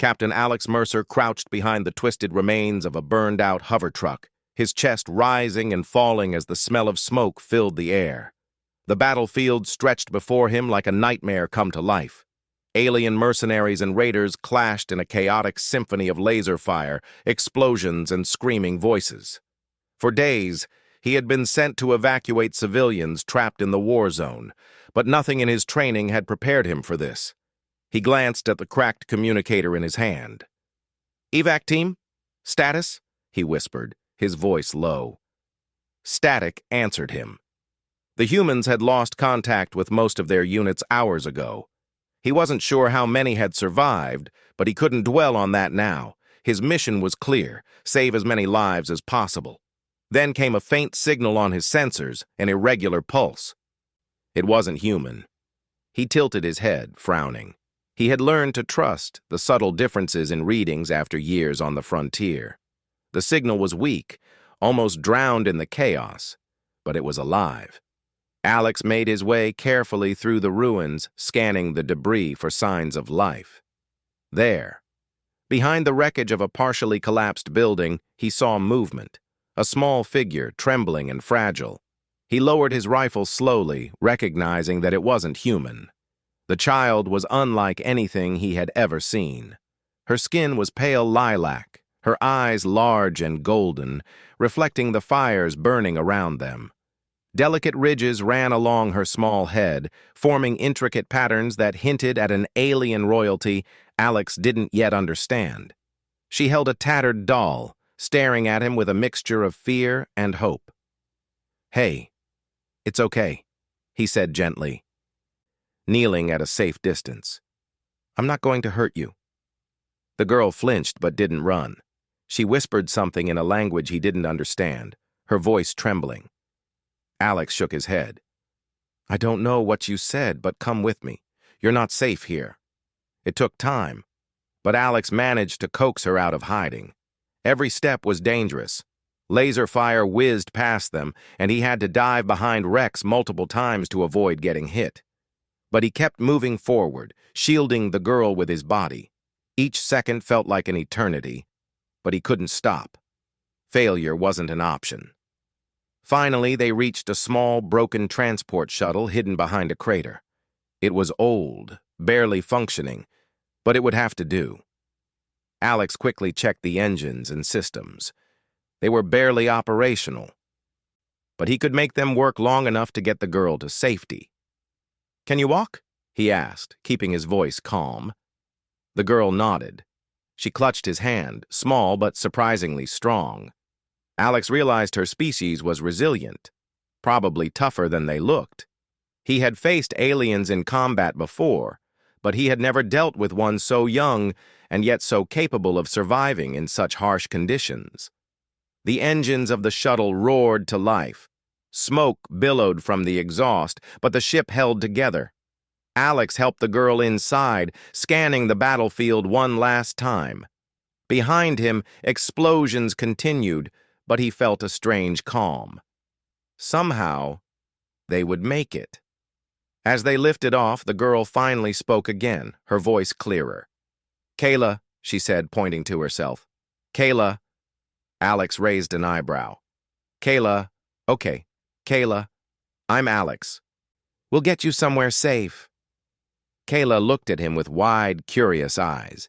Captain Alex Mercer crouched behind the twisted remains of a burned-out hover truck, his chest rising and falling as the smell of smoke filled the air. The battlefield stretched before him like a nightmare come to life. Alien mercenaries and raiders clashed in a chaotic symphony of laser fire, explosions, and screaming voices. For days, he had been sent to evacuate civilians trapped in the war zone, but nothing in his training had prepared him for this. He glanced at the cracked communicator in his hand. "Evac team? Status?" he whispered, his voice low. Static answered him. The humans had lost contact with most of their units hours ago. He wasn't sure how many had survived, but he couldn't dwell on that now. His mission was clear: save as many lives as possible. Then came a faint signal on his sensors, an irregular pulse. It wasn't human. He tilted his head, frowning. He had learned to trust the subtle differences in readings after years on the frontier. The signal was weak, almost drowned in the chaos, but it was alive. Alex made his way carefully through the ruins, scanning the debris for signs of life. There, behind the wreckage of a partially collapsed building, he saw movement, a small figure, trembling and fragile. He lowered his rifle slowly, recognizing that it wasn't human. The child was unlike anything he had ever seen. Her skin was pale lilac, her eyes large and golden, reflecting the fires burning around them. Delicate ridges ran along her small head, forming intricate patterns that hinted at an alien royalty Alex didn't yet understand. She held a tattered doll, staring at him with a mixture of fear and hope. "Hey, it's okay," he said gently, kneeling at a safe distance. "I'm not going to hurt you." The girl flinched but didn't run. She whispered something in a language he didn't understand, her voice trembling. Alex shook his head. "I don't know what you said, but come with me. You're not safe here." It took time, but Alex managed to coax her out of hiding. Every step was dangerous. Laser fire whizzed past them, and he had to dive behind Rex multiple times to avoid getting hit. But he kept moving forward, shielding the girl with his body. Each second felt like an eternity, but he couldn't stop. Failure wasn't an option. Finally, they reached a small, broken transport shuttle hidden behind a crater. It was old, barely functioning, but it would have to do. Alex quickly checked the engines and systems. They were barely operational, but he could make them work long enough to get the girl to safety. "Can you walk?" he asked, keeping his voice calm. The girl nodded. She clutched his hand, small but surprisingly strong. Alex realized her species was resilient, probably tougher than they looked. He had faced aliens in combat before, but he had never dealt with one so young and yet so capable of surviving in such harsh conditions. The engines of the shuttle roared to life. Smoke billowed from the exhaust, but the ship held together. Alex helped the girl inside, scanning the battlefield one last time. Behind him, explosions continued, but he felt a strange calm. Somehow, they would make it. As they lifted off, the girl finally spoke again, her voice clearer. "Kayla," she said, pointing to herself. "Kayla." Alex raised an eyebrow. "Kayla, okay. Kayla, I'm Alex. We'll get you somewhere safe." Kayla looked at him with wide, curious eyes.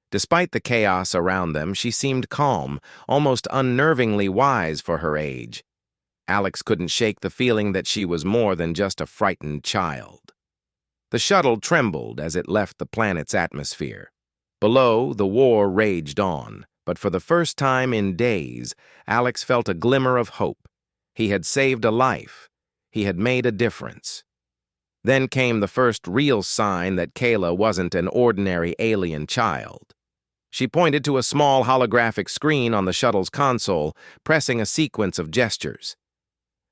Despite the chaos around them, she seemed calm, almost unnervingly wise for her age. Alex couldn't shake the feeling that she was more than just a frightened child. The shuttle trembled as it left the planet's atmosphere. Below, the war raged on, but for the first time in days, Alex felt a glimmer of hope. He had saved a life. He had made a difference. Then came the first real sign that Kayla wasn't an ordinary alien child. She pointed to a small holographic screen on the shuttle's console, pressing a sequence of gestures.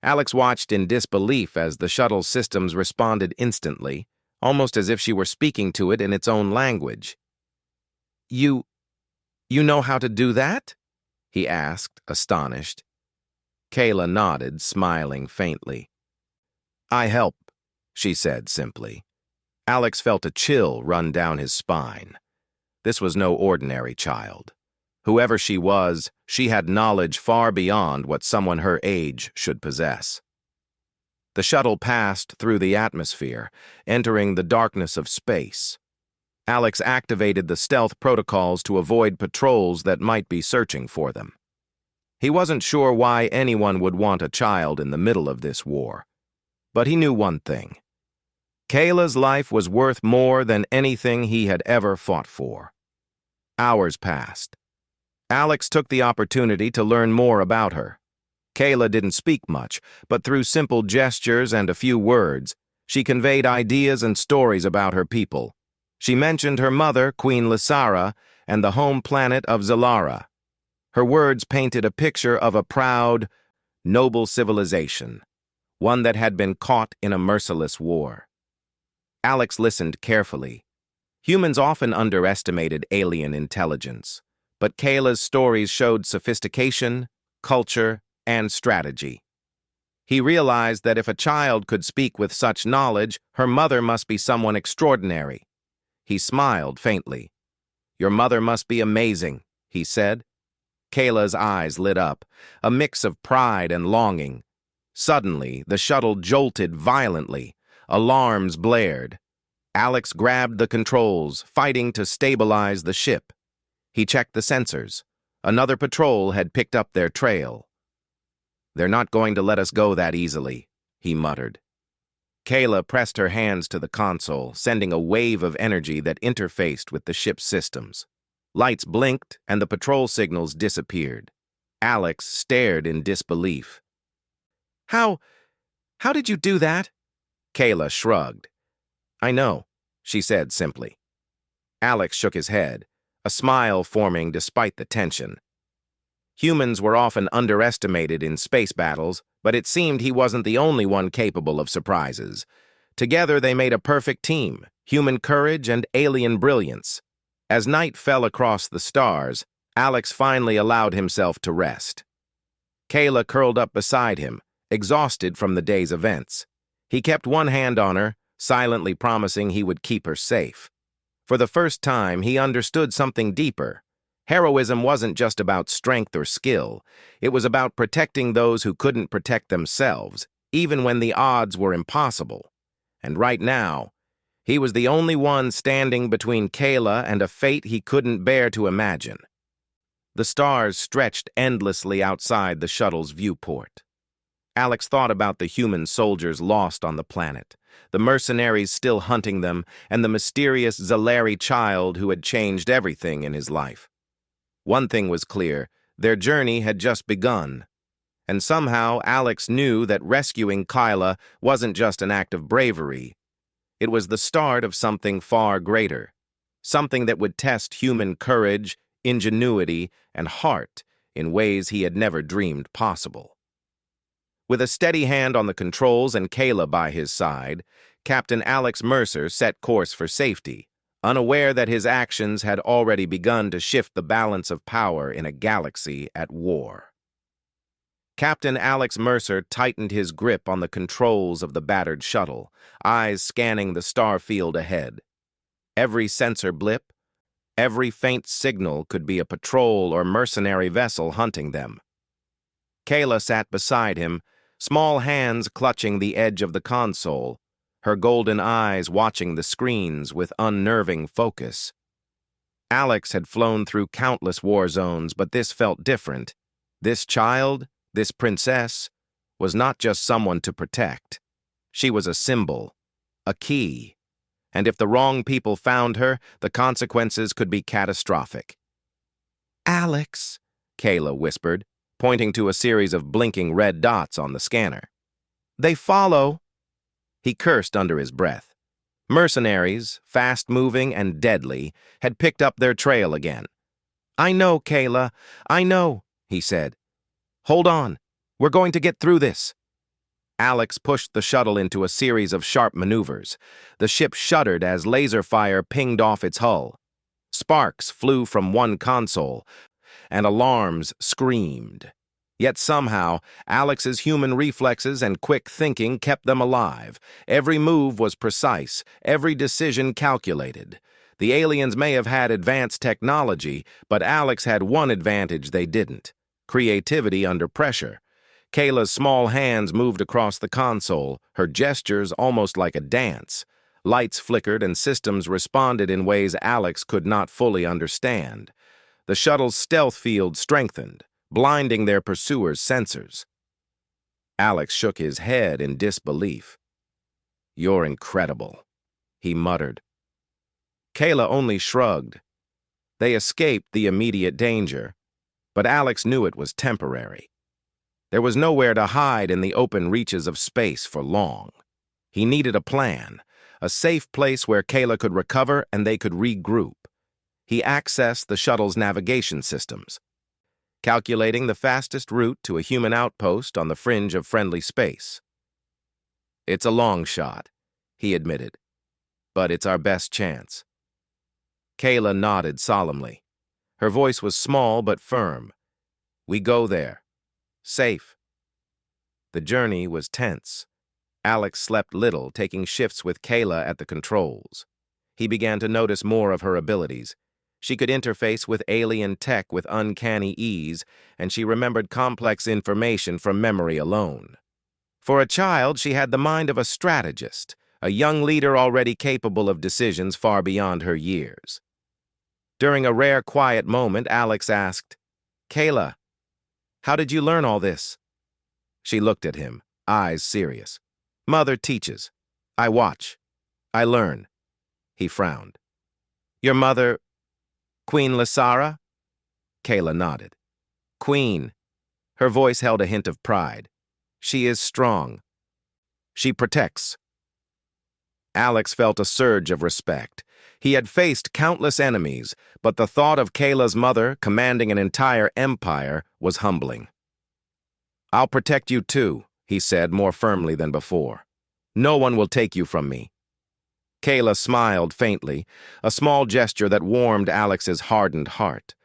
Alex watched in disbelief as the shuttle's systems responded instantly, almost as if she were speaking to it in its own language. You know how to do that?" he asked, astonished. Kayla nodded, smiling faintly. "I help," she said simply. Alex felt a chill run down his spine. This was no ordinary child. Whoever she was, she had knowledge far beyond what someone her age should possess. The shuttle passed through the atmosphere, entering the darkness of space. Alex activated the stealth protocols to avoid patrols that might be searching for them. He wasn't sure why anyone would want a child in the middle of this war, but he knew one thing. Kayla's life was worth more than anything he had ever fought for. Hours passed. Alex took the opportunity to learn more about her. Kayla didn't speak much, but through simple gestures and a few words, she conveyed ideas and stories about her people. She mentioned her mother, Queen Lysara, and the home planet of Zalara. Her words painted a picture of a proud, noble civilization, one that had been caught in a merciless war. Alex listened carefully. Humans often underestimated alien intelligence, but Kayla's stories showed sophistication, culture, and strategy. He realized that if a child could speak with such knowledge, her mother must be someone extraordinary. He smiled faintly. "Your mother must be amazing," he said. Kayla's eyes lit up, a mix of pride and longing. Suddenly, the shuttle jolted violently. Alarms blared. Alex grabbed the controls, fighting to stabilize the ship. He checked the sensors. Another patrol had picked up their trail. "They're not going to let us go that easily," he muttered. Kayla pressed her hands to the console, sending a wave of energy that interfaced with the ship's systems. Lights blinked, and the patrol signals disappeared. Alex stared in disbelief. How did you do that?" Kayla shrugged. "I know," she said simply. Alex shook his head, a smile forming despite the tension. Humans were often underestimated in space battles, but it seemed he wasn't the only one capable of surprises. Together they made a perfect team, human courage and alien brilliance. As night fell across the stars, Alex finally allowed himself to rest. Kayla curled up beside him, exhausted from the day's events. He kept one hand on her, silently promising he would keep her safe. For the first time, he understood something deeper. Heroism wasn't just about strength or skill. It was about protecting those who couldn't protect themselves, even when the odds were impossible. And right now, he was the only one standing between Kayla and a fate he couldn't bear to imagine. The stars stretched endlessly outside the shuttle's viewport. Alex thought about the human soldiers lost on the planet, the mercenaries still hunting them, and the mysterious Zalari child who had changed everything in his life. One thing was clear, their journey had just begun. And somehow Alex knew that rescuing Kayla wasn't just an act of bravery. It was the start of something far greater, something that would test human courage, ingenuity, and heart in ways he had never dreamed possible. With a steady hand on the controls and Kayla by his side, Captain Alex Mercer set course for safety, unaware that his actions had already begun to shift the balance of power in a galaxy at war. Captain Alex Mercer tightened his grip on the controls of the battered shuttle, eyes scanning the star field ahead. Every sensor blip, every faint signal could be a patrol or mercenary vessel hunting them. Kayla sat beside him, small hands clutching the edge of the console, her golden eyes watching the screens with unnerving focus. Alex had flown through countless war zones, but this felt different. This child, this princess, was not just someone to protect. She was a symbol, a key, and if the wrong people found her, the consequences could be catastrophic. "Alex," Kayla whispered, pointing to a series of blinking red dots on the scanner. "They follow." He cursed under his breath. Mercenaries, fast-moving and deadly, had picked up their trail again. "I know, Kayla, I know," he said. "Hold on, we're going to get through this." Alex pushed the shuttle into a series of sharp maneuvers. The ship shuddered as laser fire pinged off its hull. Sparks flew from one console, and alarms screamed. Yet somehow, Alex's human reflexes and quick thinking kept them alive. Every move was precise, every decision calculated. The aliens may have had advanced technology, but Alex had one advantage they didn't: creativity under pressure. Kayla's small hands moved across the console, her gestures almost like a dance. Lights flickered and systems responded in ways Alex could not fully understand. The shuttle's stealth field strengthened, blinding their pursuers' sensors. Alex shook his head in disbelief. "You're incredible," he muttered. Kayla only shrugged. They escaped the immediate danger, but Alex knew it was temporary. There was nowhere to hide in the open reaches of space for long. He needed a plan, a safe place where Kayla could recover and they could regroup. He accessed the shuttle's navigation systems, calculating the fastest route to a human outpost on the fringe of friendly space. "It's a long shot," he admitted, "but it's our best chance." Kayla nodded solemnly. Her voice was small but firm. "We go there. Safe." The journey was tense. Alex slept little, taking shifts with Kayla at the controls. He began to notice more of her abilities. She could interface with alien tech with uncanny ease, and she remembered complex information from memory alone. For a child, she had the mind of a strategist, a young leader already capable of decisions far beyond her years. During a rare quiet moment, Alex asked, "Kayla, how did you learn all this?" She looked at him, eyes serious. "Mother teaches. I watch. I learn." He frowned. "Your mother, Queen Lysara?" Kayla nodded. "Queen." Her voice held a hint of pride. "She is strong. She protects." Alex felt a surge of respect. He had faced countless enemies, but the thought of Kayla's mother commanding an entire empire was humbling. "I'll protect you too," he said more firmly than before. "No one will take you from me." Kayla smiled faintly, a small gesture that warmed Alex's hardened heart.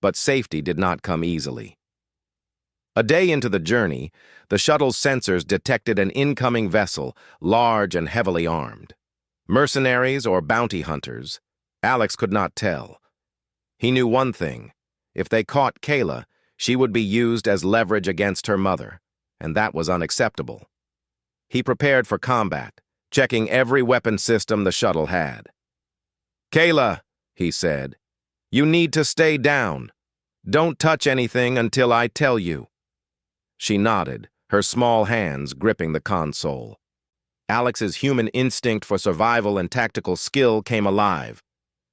But safety did not come easily. A day into the journey, the shuttle's sensors detected an incoming vessel, large and heavily armed. Mercenaries or bounty hunters, Alex could not tell. He knew one thing: if they caught Kayla, she would be used as leverage against her mother, and that was unacceptable. He prepared for combat, checking every weapon system the shuttle had. "Kayla," he said, "you need to stay down. Don't touch anything until I tell you." She nodded, her small hands gripping the console. Alex's human instinct for survival and tactical skill came alive.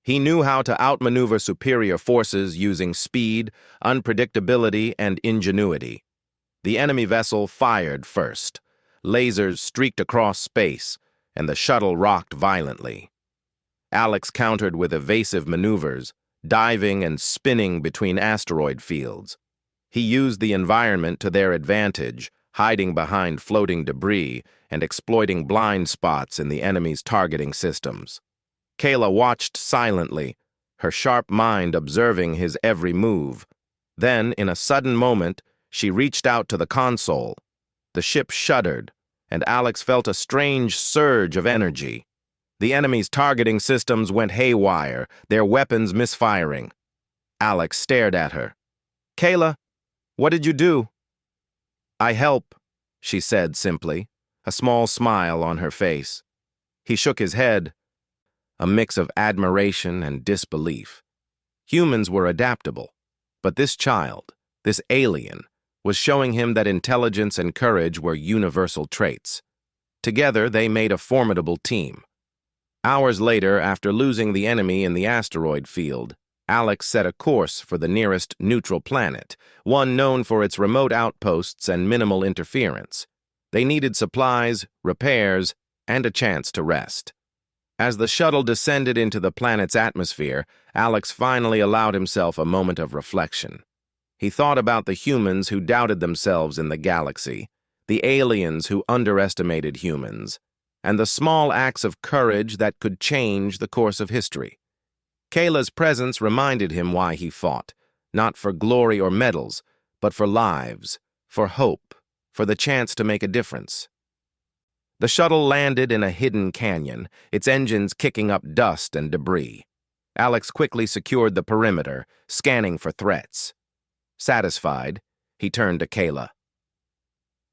He knew how to outmaneuver superior forces using speed, unpredictability, and ingenuity. The enemy vessel fired first. Lasers streaked across space, and the shuttle rocked violently. Alex countered with evasive maneuvers, diving and spinning between asteroid fields. He used the environment to their advantage, hiding behind floating debris and exploiting blind spots in the enemy's targeting systems. Kayla watched silently, her sharp mind observing his every move. Then, in a sudden moment, she reached out to the console. The ship shuddered, and Alex felt a strange surge of energy. The enemy's targeting systems went haywire, their weapons misfiring. Alex stared at her. "Kayla, what did you do?" "I help," she said simply, a small smile on her face. He shook his head, a mix of admiration and disbelief. Humans were adaptable, but this child, this alien, was showing him that intelligence and courage were universal traits. Together, they made a formidable team. Hours later, after losing the enemy in the asteroid field, Alex set a course for the nearest neutral planet, one known for its remote outposts and minimal interference. They needed supplies, repairs, and a chance to rest. As the shuttle descended into the planet's atmosphere, Alex finally allowed himself a moment of reflection. He thought about the humans who doubted themselves in the galaxy, the aliens who underestimated humans, and the small acts of courage that could change the course of history. Kayla's presence reminded him why he fought, not for glory or medals, but for lives, for hope, for the chance to make a difference. The shuttle landed in a hidden canyon, its engines kicking up dust and debris. Alex quickly secured the perimeter, scanning for threats. Satisfied, he turned to Kayla.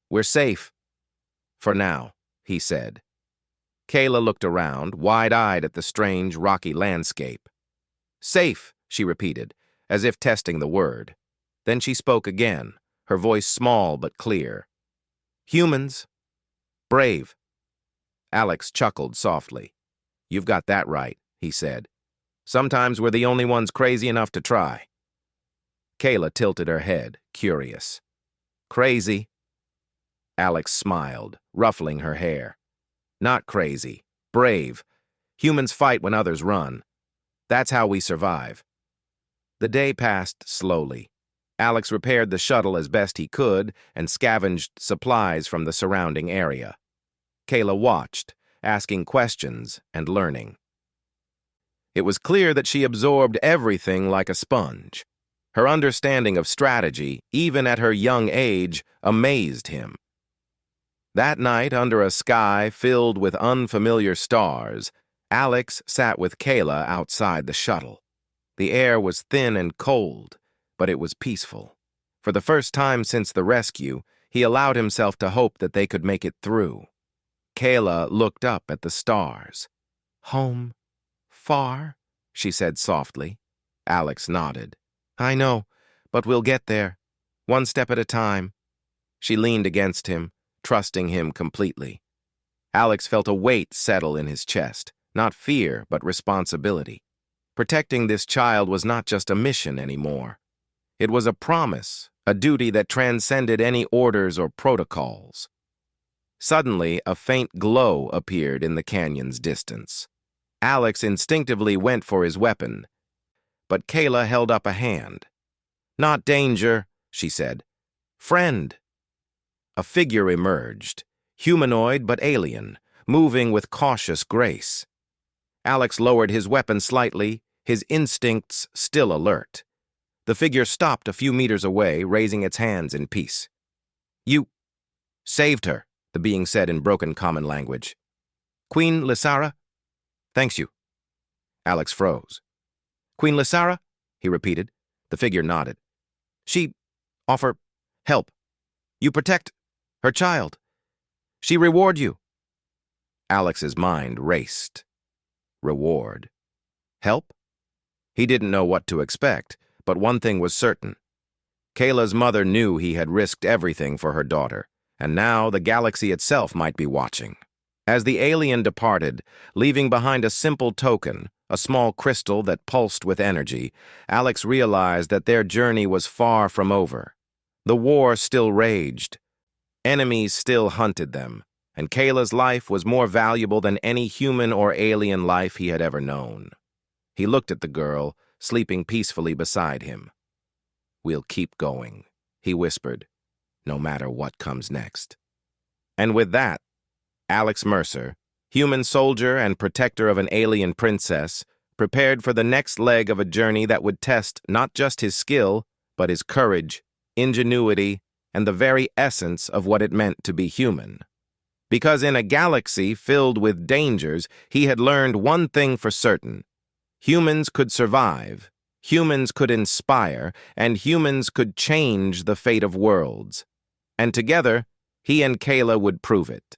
"We're safe. For now," he said. Kayla looked around, wide-eyed at the strange, rocky landscape. "Safe," she repeated, as if testing the word. Then she spoke again, her voice small but clear. "Humans. Brave." Alex chuckled softly. "You've got that right," he said. "Sometimes we're the only ones crazy enough to try." Kayla tilted her head, curious. "Crazy?" Alex smiled, ruffling her hair. "Not crazy. Brave. Humans fight when others run. That's how we survive." The day passed slowly. Alex repaired the shuttle as best he could and scavenged supplies from the surrounding area. Kayla watched, asking questions and learning. It was clear that she absorbed everything like a sponge. Her understanding of strategy, even at her young age, amazed him. That night, under a sky filled with unfamiliar stars, Alex sat with Kayla outside the shuttle. The air was thin and cold, but it was peaceful. For the first time since the rescue, he allowed himself to hope that they could make it through. Kayla looked up at the stars. "Home? Far?" she said softly. Alex nodded. "I know, but we'll get there. One step at a time." She leaned against him, trusting him completely. Alex felt a weight settle in his chest, not fear, but responsibility. Protecting this child was not just a mission anymore. It was a promise, a duty that transcended any orders or protocols. Suddenly, a faint glow appeared in the canyon's distance. Alex instinctively went for his weapon, but Kayla held up a hand. "Not danger," she said. "Friend." A figure emerged, humanoid but alien, moving with cautious grace. Alex lowered his weapon slightly, his instincts still alert. The figure stopped a few meters away, raising its hands in peace. "You saved her," the being said in broken common language. "Queen Lysara?" "Thanks you." Alex froze. "Queen Lysara?" he repeated. The figure nodded. "She offer help. You protect her child. She reward you." Alex's mind raced. Reward. Help? He didn't know what to expect, but one thing was certain. Kayla's mother knew he had risked everything for her daughter, and now the galaxy itself might be watching. As the alien departed, leaving behind a simple token, a small crystal that pulsed with energy, Alex realized that their journey was far from over. The war still raged. Enemies still hunted them, and Kayla's life was more valuable than any human or alien life he had ever known. He looked at the girl, sleeping peacefully beside him. "We'll keep going," he whispered, "no matter what comes next." And with that, Alex Mercer, human soldier and protector of an alien princess, prepared for the next leg of a journey that would test not just his skill, but his courage, ingenuity, and the very essence of what it meant to be human. Because in a galaxy filled with dangers, he had learned one thing for certain. Humans could survive, humans could inspire, and humans could change the fate of worlds. And together, he and Kayla would prove it.